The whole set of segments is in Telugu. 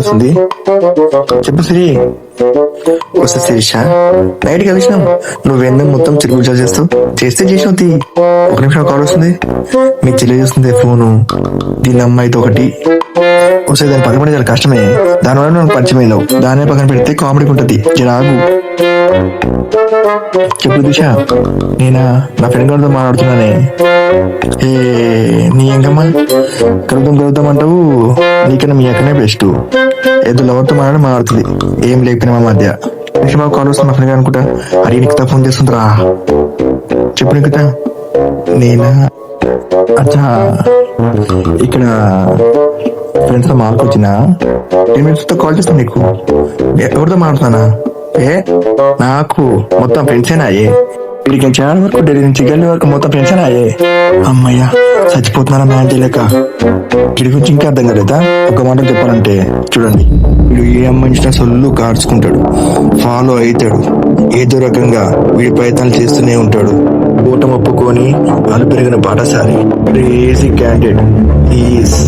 చేస్తుంది. చెప్పు సిరి. వస్తే శిరీష నైట్ కలిసినాం, నువ్వెందుకు మొత్తం చిరుగు చేస్తావు? చేస్తే చేసినావు. ఒక నిమిషం కాల్ వస్తుంది, మీ చెల్లి చేస్తుంది ఫోను. దీని అమ్మాయితో ఒకటి వస్తే దాన్ని పక్కన పడి చాలా కష్టమే. దానివల్ల నువ్వు పరిచయం అయినావు. దాన్ని పక్కన పెడితే కామెడీకి ఉంటుంది. జరాగు. చెప్పు దిశ. నేనా నా ఫ్రెండ్ గారితో మాట్లాడుతున్నానే. ఏ నీ ఎంకమ్మా కలుద్దాం అంటావు. నీకన్నా మీ అక్కనే బెస్ట్. ఏదో లవర్తో మాట్లాడుతుంది. ఏం లేకపోయినా మా మధ్య. బాబు కాల్ వస్తుంది మా ఫ్రెండ్ గారు అనుకుంటా. అరే నిఖిత ఫోన్ చేస్తుందిరా. చెప్పు నిఖిత. నేనా అచ్చా ఇక్కడ ఫ్రెండ్స్ తో మాట్లాడుకొచ్చినా 10 minutes కాల్ చేస్తాను నీకు. ఎవరితో మాట్లాడుతానా? నాకు మొత్తం ఫ్రెండ్సేనా? వీడికి చాలా వరకు ఢిల్లీ నుంచి గల్లీ వరకు మొత్తం ఫ్రెండ్సేనా? అమ్మయ్యా చచ్చిపోతున్నారా మ్యాన్ చేయలేక. వీడి గురించి ఇంకా అర్థం కాలేదా? ఒక మాట చెప్పాలంటే చూడండి, వీడు ఏ అమ్మాయి ఇష్టం సొల్లు కార్చుకుంటాడు, ఫాలో అవుతాడు. ఏదో రకంగా వీడి ప్రయత్నాలు చేస్తూనే ఉంటాడు. ఓటమి ఒప్పుకొని వాళ్ళు పెరిగిన పాఠశాలి. Crazy candidate is.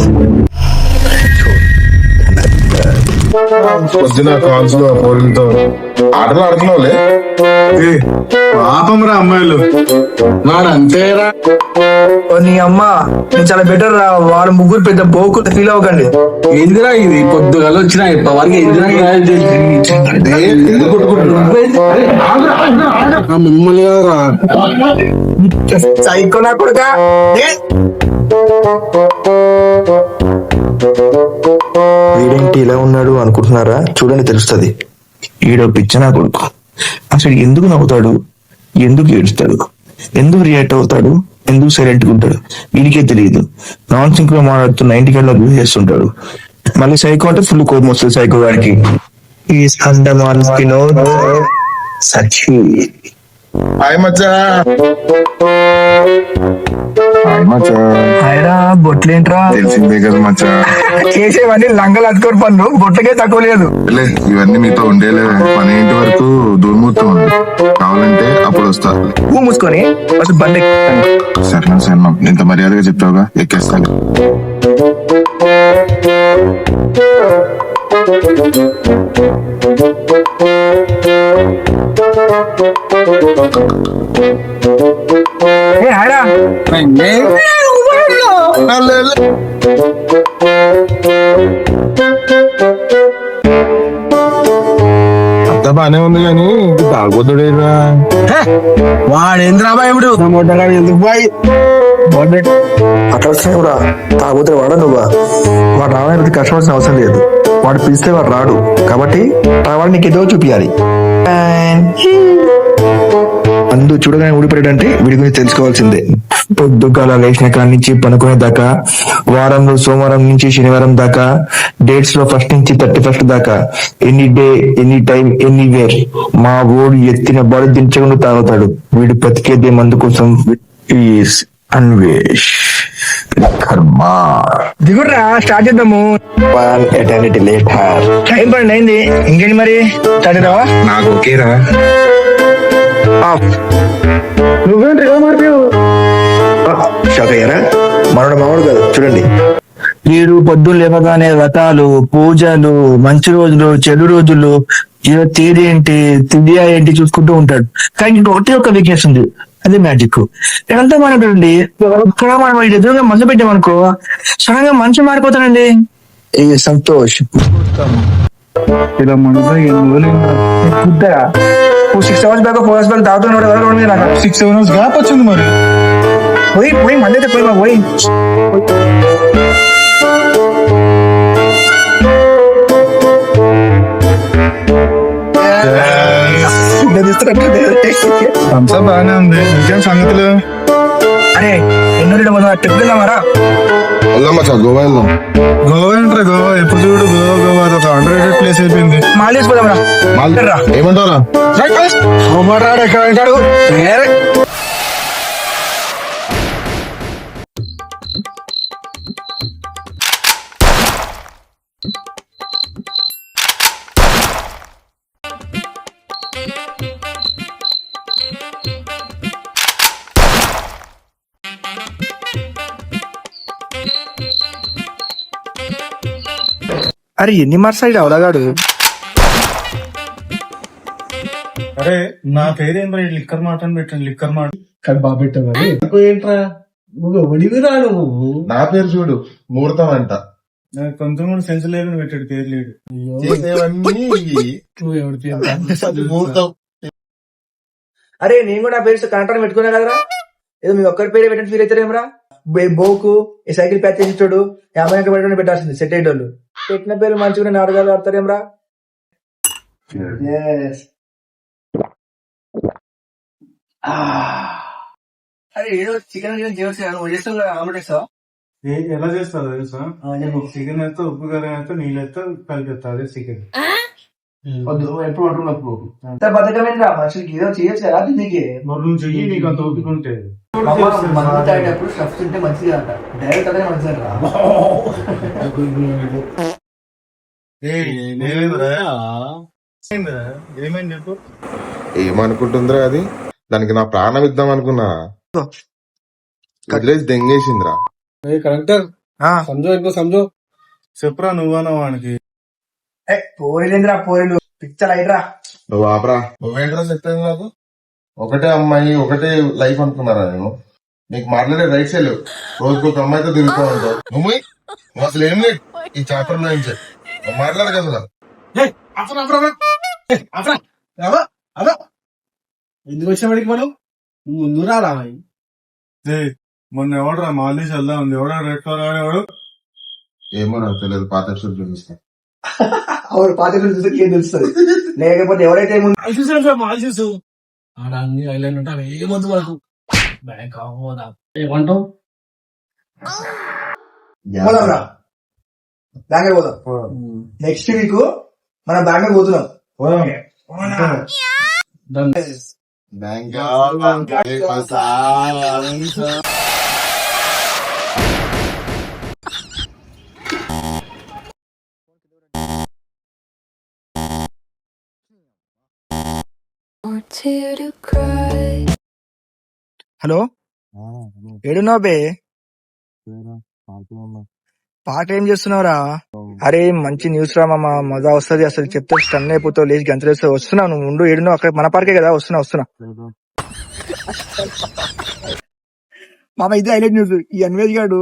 పొద్దున కాల్స్ లో పోలీలతో ఆటలు ఆడుతున్నావులే. పాపం రా అమ్మాయిలు, వాడు అంతేరా. నీ అమ్మ నేను చాలా బెటర్ రా. వాడు ముగ్గురు పెద్ద బోకు ఫీల్ అవ్వకండి. ఏందిరా ఇది పొద్దుగాల వచ్చిన వారికి మిమ్మల్ని రా సైకో నా కొడుకా. వీడేంటి ఇలా ఉన్నాడు అనుకుంటున్నారా? చూడండి తెలుస్తుంది. ఈడో పిచ్చనా కొడుకు. అసలు ఎందుకు నవ్వుతాడు, ఎందుకు ఏడుస్తాడు, ఎందుకు రియాక్ట్ అవుతాడు, ఎందుకు సైలెంట్ గా ఉంటాడు వీడికే తెలియదు. నాన్ సింక్ లో మాట్లాడుతున్న ఇంటికెళ్ళ యూజ్ చేస్తుంటాడు. మళ్ళీ సైకో అంటే ఫుల్ కోపం వస్తుంది సైకో గారికి. బొట్లేంట్రా తెలిసిందే కదా మచ్చా. చేసేవన్నీ లంగలు అతుకోని పనులు, బొట్లకే తక్కువ లేదు. ఇవన్నీ మీతో ఉండేలే. పని ఇంటి వరకు దూరమూర్తం ఉంది. కావాలంటే అప్పుడు వస్తా. మూసుకొని అసలు బండి సరేనా సరేనా, ఇంత మర్యాదగా చెప్పావుగా ఎక్కేస్తాను. అంతా బానే ఉంది కానీ తాగుబోతుడేరా. వాడేంద్రా బాయ్ ఇప్పుడు ఎందుకు బాయ్ అట్లా వచ్చినా కూడా తాగుతే వాడా నువ్వా? వాడు రావడానికి కష్టపడాల్సిన అవసరం లేదు. వాడు పిలిస్తే వాడు రాడు కాబట్టి రావాలి నీకు ఏదో చూపించాలి. అందు చూడగానే ఊడిపడాడంటే వీడి గురించి తెలుసుకోవాల్సిందే. పొద్దుగాల లేచిన కాడి నుంచి పనుకునే దాకా, వారంలో సోమవారం నుంచి శనివారం దాకా, డేట్స్ లో 1st నుంచి 31st దాకా, any day any time anywhere మా ఓడు ఎత్తిన బాడీ దించకుండా తాగుతాడు. వీడు బతికేదే మందు కోసం. అన్వేష్ దిగుడ్రా, స్టార్ట్ చేద్దాము. టైం పడండి అయింది. ఇంకేంటి మరి స్టార్ట్ చేద్దామా? నాకు ఓకేరా. నువ్వేంటి షాక్ అయ్యారా? మనోడు మామూడు కాదు. చూడండి, వీడు పొద్దున్న లేవగానే వ్రతాలు, పూజలు, మంచి రోజులు, చెడు రోజులు, ఏదో తేదీ ఏంటి తిథియా ఏంటి చూసుకుంటూ ఉంటాడు. కానీ ఇంకొకటి ఒక వీక్నెస్ ఉంది, అదే మ్యాజిక్. ఇదంతా మనకండి ఒక్కడ మనం ఎదురుగా మందు పెట్టామనుకో సడన్ గా మనిషి మారిపోతానండి. ఏ సంతోష్ ఇలా మనతో 6 hours దాకా 4 hours దాకా తాగుతున్నాడు. 6 hours గ్యాప్ వచ్చింది మరి. పోయి మంది అయితే పోయి పోయి అంతా బాగానే ఉంది. ఇంకేం సంగతులు? అరే ఎన్నో ట్రిప్ వెళ్దామారా? వెళ్దాం మచ్చా, గోవా వెళ్దాం. గోవా ఏంట్రా గోవా? ఎప్పుడు చూడు గోవా గోవా ఒక అండర్రేటెడ్ ప్లేస్ అయిపోయింది. మాల్దీవ్స్ పోదాంరా. ఏమంటారా? ఎక్కడ అంటాడు? అరే ఎన్ని మార్క్స్ అయ్యి అవలగాడు అరే నా పేరేం రా లిక్కర్ మాట అని పెట్టండి లిక్కర్ మాట. కానీ బాగా పెట్టావు ఏంట్రా నువ్వు ఒడివిరా నువ్వు. నా పేరు చూడు ముహూర్తం అంట. నాకు కొంచెం కూడా సెన్స్ లేదని పెట్టాడు పేరు లేడు. చేసేవన్నీ నువ్వు ఎవరి పేరు ముహూర్తం. అరే నేను కూడా నా పేరు కరెక్ట్ పెట్టుకున్నా కదరా, ఏదో మీ ఒక్కరి పేరే పెట్టండి ఫీల్ అవుతారేమరా. బోకు ఈ సైకిల్ ప్యాచ్ చేసి చూడు, యాభై పెట్టడం పెట్టాల్సింది సెట్ అయ్యేటోళ్ళు. పెట్టిన పేరు మంచిగా నాటకాలు ఆడతారేమరా. అరే ఏదో చికెన్ చేస్తావు ఆమ్లెట్ వేస్తావా? ఎలా చేస్తారు తెలుసా? చికెన్ అయితే ఉప్పు కారం అయితే నీళ్ళు అయితే కలిపేస్తా అదే చికెన్. వద్దు ఎప్పుడు వండుకున్నప్పుడు బతకమేంద్రా మనుషులకి ఏదో చేయొచ్చు కదా దీనికి. మరి నువ్వు చెయ్యి, నీకు అంత ఓపిక ఉంటే. మందు తాగేటప్పుడు స్టఫ్ తింటే మంచిది అంట, డైరెక్ట్ అదే మంచిది అంట. ఏమైంది చెప్పు. ఏమనుకుంటుందిరా అది? దానికి నా ప్రాణం ఇద్దాం అనుకున్నా, వదిలేసి దెంగేసిందిరా. కరెక్టర్ సంజో ఇంకో సంజో చెప్పురా నువ్వన్నా వానికి. పోరీలేంద్రా పోరీలు పిచ్చర్ అయిట్రా. నువ్వు ఆపరా. నువ్వేంట్రా చెప్పేది నాకు? ఒకటే అమ్మాయి ఒకటే లైఫ్ అనుకున్నారా నేను? నీకు మాట్లాడే రైట్స్ లేవు. రోజుకు ఒక అమ్మాయితో తిరుగుతూ ఉంటావు. నువ్వు అసలు ఏం లేదు ఈ చాప్టర్ లో నుంచి మాట్లాడు కదా. ఎందుకు వచ్చిన మనం ముందు రారా. మొన్న ఎవడరా మాల్దీస్ వెళ్దా ఉంది, ఎవడా రెడ్ కలర్ ఆడేవాడు? ఏమో నాకు తెలియదు, పాత ఎపిసోడ్ చూపిస్తా. అవును పాత చూస్తే ఏం తెలుస్తుంది, లేకపోతే ఎవరైతే చూసు ఆడ అన్ని ఐలాండ్ అంటే అవి ఏమొద్దు మనకు. బ్యాంక్ ఏమంటావు? పోదాంరా బ్యాంక్ పోదాం. నెక్స్ట్ వీక్ మనం బ్యాంక్ పోతున్నాం. హలో ఏడున్నావు బే? పాట ఏం చేస్తున్నావురా? అరే మంచి న్యూస్ రా మామ, మజా వస్తుంది అసలు. చెప్తే స్టన్ అయిపోతావు, లేచి గంతలేస్తావు. వస్తున్నా, నువ్వు ఉండు. ఏడున్నావు? అక్కడ మన పార్కే కదా. వస్తున్నా మామ. ఇదే హైలైట్ న్యూస్. ఈ అన్వేష్ గాడు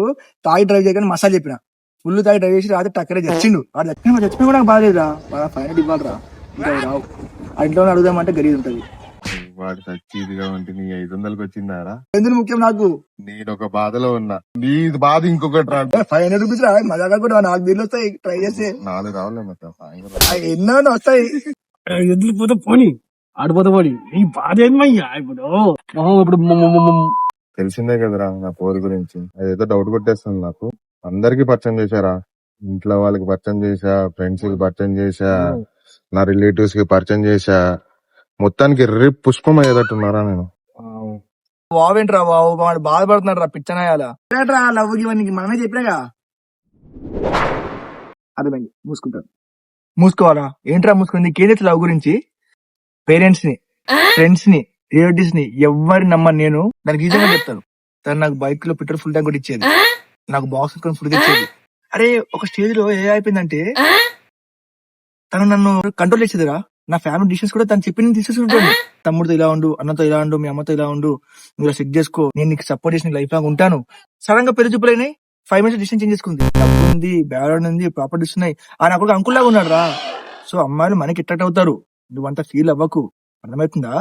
తాగి డ్రైవ్ చేయగానే మసాలా చెప్పిన ఫుల్ తాగి డ్రైవ్ చేసి రాత్రి టక్కరే చచ్చిండు. వాడు చచ్చిపోయి కూడా నాకు బాగాలేదురా, బాగా ఫైనల్ ఇవ్వాలరా. ఇంకా రావు అట్లా అడుగుదామంటే గరీబ్ ఉంటది. వాడు చచ్చిదిగా ఉంటే నీ 500కి వచ్చిందారా? ఎందుకు ముఖ్యం నాకు? నేను ఒక బాధలో ఉన్నా, నీ బాధ ఇంకొకటి రా. 500 రూపీస్ రా, మజాగా కూడా 4 బీర్లు వస్తాయి. ట్రై చేస్తే 4 రావులే మొత్తం. ఎన్నో వస్తాయి. ఎందుకు పోతే పోనీ, ఆడిపోతే పోనీ. ఈ బాధ ఏమయ్యా ఇప్పుడు? ఇప్పుడు తెలిసిందే కదరా నా పోరు గురించి. అదేదో డౌట్ కొట్టేస్తుంది నాకు. అందరికి పరిచయం చేశారా, ఇంట్లో వాళ్ళకి పరిచయం చేశా, ఫ్రెండ్స్ కి పరిచయం చేశా, నా రిలేటివ్స్ కి పరిచయం చేశా. మొత్తానికి రేపు పుష్పం అయ్యేటట్టున్నారా నేను? వావేంట్రా బావు, వాడు బాధపడుతున్నాడు రా పిచ్చనాయాలా. లవ్ ఇవన్నీ మనమే చెప్పినాగా. అర్థమైంది, మూసుకోవాలా ఏంట్రా మూసుకుంది? నీకేం తెలుసు లవ్ గురించి? పేరెంట్స్ ని, ఫ్రెండ్స్ ని, రిలేటివ్స్ ని ఎవరిని నమ్మని నేను. దానికి ఈజీగా చెప్తాను. తను నాకు బైక్ లో పెట్రోల్ ఫుల్ ట్యాంక్ కూడా ఇచ్చేది, నాకు బాక్స్ ఫుడ్ ఇచ్చేది. అరే ఒక స్టేజ్ లో ఏ అయిపోయిందంటే తను నన్ను కంట్రోల్ చేసేదిరా. నా ఫ్యామిలీ డిసిషన్స్ కూడా తను చెప్పి తీసుకుంటాను. తమ్ముడితో ఇలా ఉండు, అన్నతో ఇలా ఉండు, మీ అమ్మతో ఇలా ఉండు, నువ్వు చెక్ చేసుకో, నేను నీకు సపోర్ట్ చేసి లైఫ్ లాగా ఉంటాను. సడన్ గా పెళ్లి చూపులైనాయి, 5 minutes డిసిషన్ చేంజ్ చేసుకుంది. డబ్బు ఉంది, బ్యాలెన్స్ ఉంది, ప్రాపర్టీస్ ఉన్నాయి. ఆయన అప్పుడు అంకుల్ లాగా ఉన్నాడు రా. సో అమ్మాయిలు మనకి అట్రాక్ట్ అవుతారు, నువ్వంతా ఫీల్ అవ్వకు. అర్థమవుతుందా?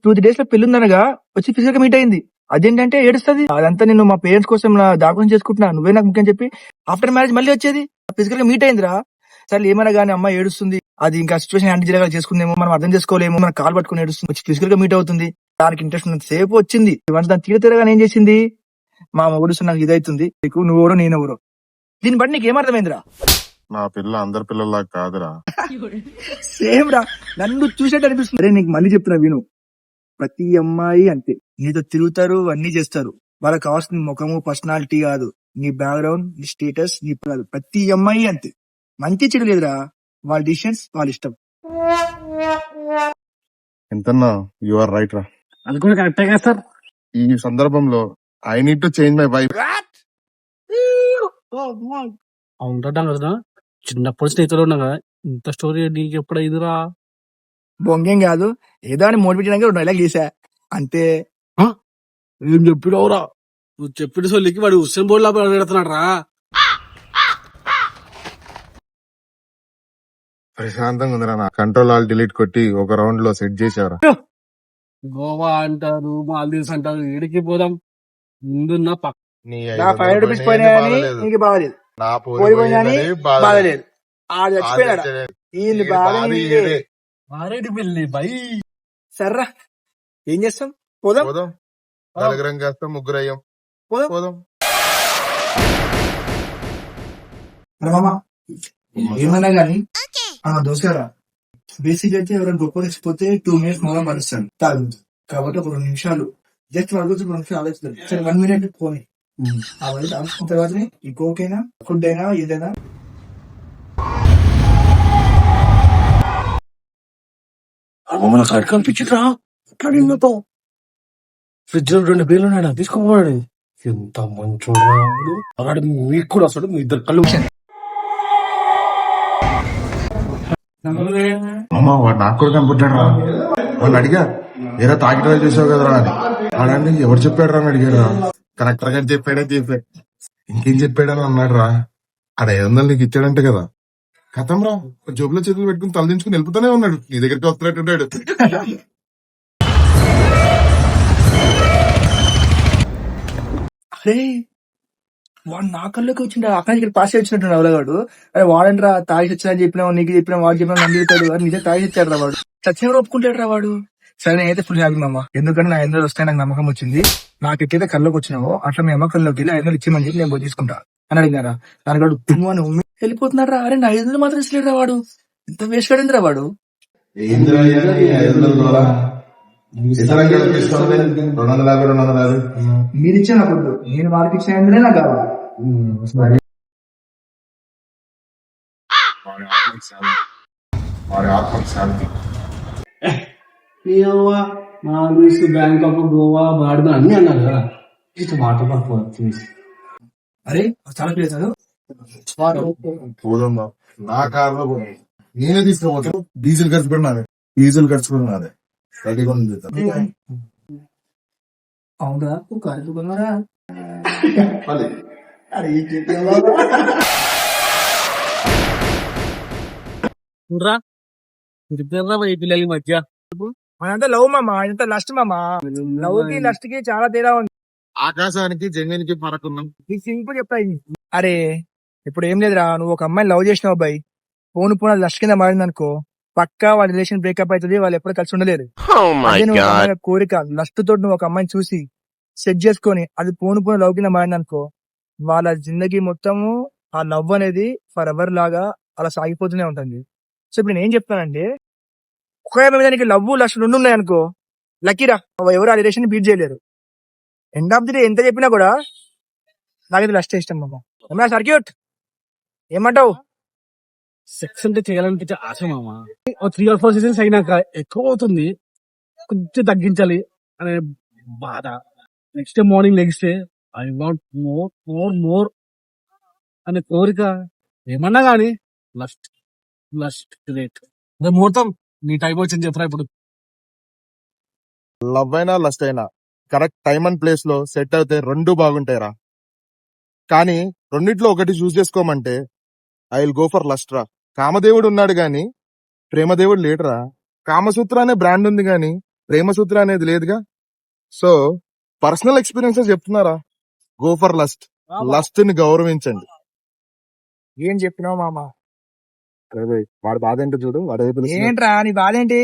2-3 days లో పెళ్లి ఉందనగా వచ్చి ఫిజికల్ గా మీట్ అయింది. అదేంటంటే ఏడుస్తుంది. అదంతా నేను మా పేరెంట్స్ కోసం దాకుండా చేసుకుంటున్నా, నువ్వే నాకు ముఖ్యం చెప్పి ఆఫ్టర్ మ్యారేజ్ మళ్ళీ వచ్చేది. ఫిజికల్ గా మీట్ అయిందిరా. సరే ఏమైనా కానీ అమ్మాయి ఏడుస్తుంది, అది ఇంకా సిచ్యువేషన్ హ్యాండిల్ చేయగా చేసుకుందేమో, మనం అర్థం చేసుకోలేమో, మన కాల్ పట్టుకుని ఏడుస్తుంది, వచ్చి ఫిజికల్ గా మీట్ అవుతుంది. దానికి ఇంట్రెస్ట్ ఉన్నంత సేపు వచ్చింది. ఇవన్నీ దాన్ని తీరతీరగా ఏం చేసింది, మా మొగుడు నాకు ఇదైతుంది, నీకు నువ్వెవరో నేనెవరో. దీన్ని బట్టి నీకు ఏమర్థమైందిరా? నా పిల్ల అందరి పిల్లలా కాదురా. సేమ్ రా, నన్ను చూసేట్టు అనిపిస్తుంది. అరే నీకు మళ్ళీ చెప్తున్నా విను, ప్రతి అమ్మాయి అంతే, నీతో తిరుగుతారు, అన్ని చేస్తారు. వాళ్ళకి కావాల్సిన ముఖము, పర్సనాలిటీ కాదు, నీ బ్యాక్గ్రౌండ్, నీ స్టేటస్, నీ కాదు. ప్రతి అమ్మాయి అంతే, మంచి చెడు లేదురా, వాళ్ళ డిసిషన్స్ వాళ్ళ ఇష్టం. ఎంతన్నా యు ఆర్ రైట్ రా. అది కూడా కరెక్టే కదా సార్. ఈ సందర్భంలో I need to change my wife. అవును చిన్నప్పుడు స్నేహితులు ఉన్నా కదా, ఇంత స్టోరీ నీకు ఎప్పుడు అయిందిరా? బొంగేం కాదు, ఏదో అని మోటివేట్ 2 డైలాగ్ చేశా అంతే. ఏం చెప్పినవురా? నువ్వు చెప్పిన సొల్లికి వాడు హుస్సేన్ బోల్ట్ లా పెడుతున్నాడు రా. ప్రశాంతంగా ఉందిరా, నా కంట్రోల్ ఆల్ డిలీట్ కొట్టి ఒక రౌండ్ లో సెట్ చేసావరా. గోవా అంటారు, మాల్దీవ్స్ అంటారు, ఏడికి పోదాం? ముందున్న నీ నా 500 500 రూపీస్ పోయినాయని పోయినాయని బాధలేదు. నీకు బాధలేదు, నా పోయిపోయినాని బాధ బాధలేదు. ఆడు చచ్చిపోయినాడా, ఈ బాధ నీదే. మారేడు పెళ్లి బై. సర్రా ఏం చేస్తాం, పోదాం. పోదాం, నలుగురం కాస్త ముగ్గురయ్యాం. పోదాం. పోదాం. మామ ఏమన్నా గానీ దోసరా బేసిక్ అయితే ఎవరైనా గొప్ప తెచ్చిపోతే 2 minutes మొదలు పడుస్తాడు తాగుతుంది. కాబట్టి ఒక 2 నిమిషాలు జస్ట్ అడుగుతూ 2 నిమిషాలు ఆలోచిస్తారు. సరే 1 minute పోనీ, అవన్నీ ఆలోచుకున్న తర్వాత ఈ కోక్ అయినా ఫుడ్ అయినా ఏదైనా మన సైడ్ కనిపించరా? ఫ్రిడ్జ్ లో 2 బీర్లు ఉన్నాడు, తీసుకోపోయాడు. ఎంత మంచోడు అలాంటి మీకు కూడా వస్తాడు. మీ ఇద్దరు కళ్ళు అమ్మా వాడు నాకు కూడా కనపడ్డాడు రా. వాడిని అడిగా, ఏరా తాగి ట్రై చేసావు కదరా అని. ఆడండి ఎవరు చెప్పాడు రా అని అడిగాడు రా. కలెక్టర్ గారు చెప్పాడు. ఇంకేం చెప్పాడని అన్నాడు రా. ఆడ 500 నీకు ఇచ్చాడంటే కదా. కథం రా, జోబులో చేతులు పెట్టుకుని తలదించుకుని వెళ్ళిపోతానే ఉన్నాడు. నీ దగ్గరికి వస్తున్నట్టుంటాడు. అరే వాడు నా కళ్ళకి వచ్చిండు, అక్కడి నుంచి పాస్ వచ్చినట్టు అవలగాడు. అరే వాడంట్రా తాగి వచ్చా చెప్పినావు, నీకు చెప్పినా, వాడు చెప్పినా నన్ను తిరుగుతాడు. అది నిజం తాగి వచ్చాడు రా వాడు, సత్యం ఒప్పుకుంటాడు రా వాడు. సరే నేనైతే ఫుల్ హ్యాపీ మామ, ఎందుకంటే నా 500 వస్తాయి నాకు నమ్మకం వచ్చింది. నాకు ఎట్లయితే కళ్ళకి వచ్చినావో అట్లా మీ అమ్మ కళ్ళకి వెళ్ళి 500 ఇచ్చేమని చెప్పి నేను పోయి తీసుకుంటా అని అడిగినారా. దాని కాడు తుమ్ము అని ఉమ్మి వెళ్ళిపోతున్నాడు రా. అరే నా 500 మాత్రం ఇస్తలేడు రా వాడు, ఎంత వేస్ట్ కడిందిరా వాడు. మీరు ఇచ్చే నాకు వద్దు, నేను వాళ్ళకి ఇచ్చిన 500 నాకు కావాలి. వాడి ఆత్మకు శాంతి. మాల్దీవ్స్, బ్యాంకాక్, గోవా, బాడుగా అన్ని అన్నారు కదా. ఇట్లా వాటర్ పార్క్ అరే చాలా ప్లేస్ పోదాం బా. నా కార్లో పోదాం. నేనే తీసుకుపోతాను. డీజిల్ ఖర్చు కూడా నాదే, డీజిల్ ఖర్చు కూడా నాదే. రెడీగా ఉంది. అవునా కరెక్ట్ కొన్నారా? అరే రా ఈ పిల్లల మధ్య మనంతా లవ్ మామా, ఇంత లస్ట్ మామా. లవ్ కి లస్ట్ కి చాలా తేడా ఉంది. ఆకాశానికి జంగనికి పరకున్నాం. నీకు సింపుల్ చెప్తా ఇది. అరే ఇప్పుడు ఏం లేదురా, నువ్వు ఒక అమ్మాయిని లవ్ చేసినావు అబ్బాయి, పోను లస్ట్ కింద మారింది అనుకో, పక్కా వాళ్ళ రిలేషన్ బ్రేకప్ అవుతుంది, వాళ్ళు ఎప్పుడు కలిసి ఉండలేరు. అదే నువ్వు ఒక అమ్మాయి కోరిక లస్ట్ తోటి నువ్వు ఒక అమ్మాయిని చూసి సెట్ చేసుకొని అది పోను లవ్ కింద మారింది అనుకో, వాళ్ళ జిందగీ మొత్తము ఆ లవ్ అనేది ఫర్ ఎవర్ లాగా అలా సాగిపోతూనే ఉంటుంది. సో ఇప్పుడు నేను ఏం చెప్తానంటే, ఒకవేళ మీద నీకు లవ్ లస్ట్ 2 ఉన్నాయి అనుకో, లక్కీరా, ఎవరు ఆ రిలేషన్ బీట్ చేయలేరు. ఎండ్ ఆఫ్ ది డే ఎంత చెప్పినా కూడా నాకైతే లస్ట్ ఇష్టం మామ. సర్క్యూట్ ఏమంటావు? సెక్స్ అంటే చేయాలనిపించే ఆశ మామ. 3 or 4 సీజన్స్ అయినాక ఎక్కువ అవుతుంది, కొంచెం తగ్గించాలి అనే బాధ. నెక్స్ట్ డే మార్నింగ్ లెగిస్తే I want more more more అనే కోరిక. ఏమన్నా గానీ లస్ట్ లస్ట్ గ్రేట్. ముహూర్తం నీ టైం వచ్చింది చెప్పరా ఇప్పుడు. లవ్ అయినా లస్ట్ అయినా కరెక్ట్ టైం అండ్ ప్లేస్ లో సెట్ అయితే 2 బాగుంటాయిరా. కానీ రెండిట్లో ఒకటి చూస్ చేసుకోమంటే I will go for lust రా. కామదేవుడు ఉన్నాడు గాని ప్రేమదేవుడు లేడురా. కామసూత్ర అనే బ్రాండ్ ఉంది గాని ప్రేమసూత్ర అనేది లేదుగా. సో పర్సనల్ ఎక్స్పీరియన్సెస్ చెప్తున్నారా, గో ఫర్ లస్ట్. లస్ట్ ని గౌరవించండి. ఏం చెప్పినావు మామ? వాడు బాధ ఏంటో చూడు. వాడు ఏంట్రా నీ బాధ ఏంటి?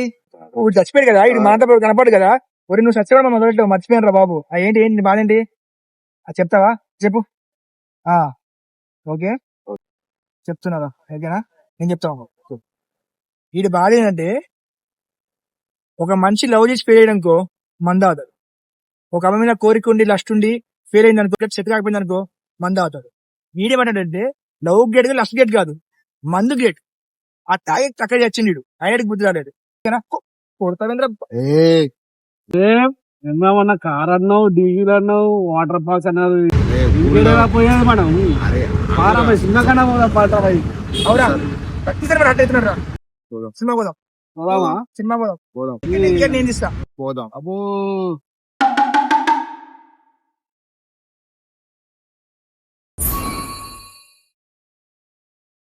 ఇప్పుడు చచ్చిపోయాడు కదా, ఇది మాట కనపడు కదా. ఒరి నువ్వు చచ్చిపోవడం మొదలెట్టావు, మర్చిపోయాను రా బాబు. ఏంటి ఏంటి నీ బాధ ఏంటి? చెప్తావా? చెప్పు. ఓకే చెప్తున్నారా? ఓకేనా? నేను చెప్తాను. వీడి బాధ ఏంటంటే, ఒక మనిషి లవ్ చేసి ఫెయిల్ అయ్యాడనుకో మంద అవుతాడు. ఒక అమ్మాయి మీద కోరిక ఉండి లస్ట్ ఉండి ఫెయిల్ అయింది అనుకో, సెట్ కాకపోయింది అనుకో మంద అవుతాడు. వీడేమంటాడంటే లవ్ గేట్ లస్ట్ గేట్ కాదు, మందు గేట్. ఆ తాగి అక్కడ చచ్చిండు, అయ్యాడికి బుద్ధి రాలేదు. కొడతావేంద్ర ఏమన్నా కార్ అన్నావు, డీజిల్ అన్నావు, వాటర్ పార్క్స్ అన్నారు. అరే, ఇంకేడా పోయేది మనం. అరే, పారాబాయ్ చిన్న కన్నా పోదాం పారాబాయ్. అవురా ప్రతిసారి మరి అట్ట అవుతున్నారా పోదాం. సినిమా పోదాం పోదామా? సినిమా పోదాం పోదాం టికెట్ నేను తీస్తా పోదాం. అబ్బో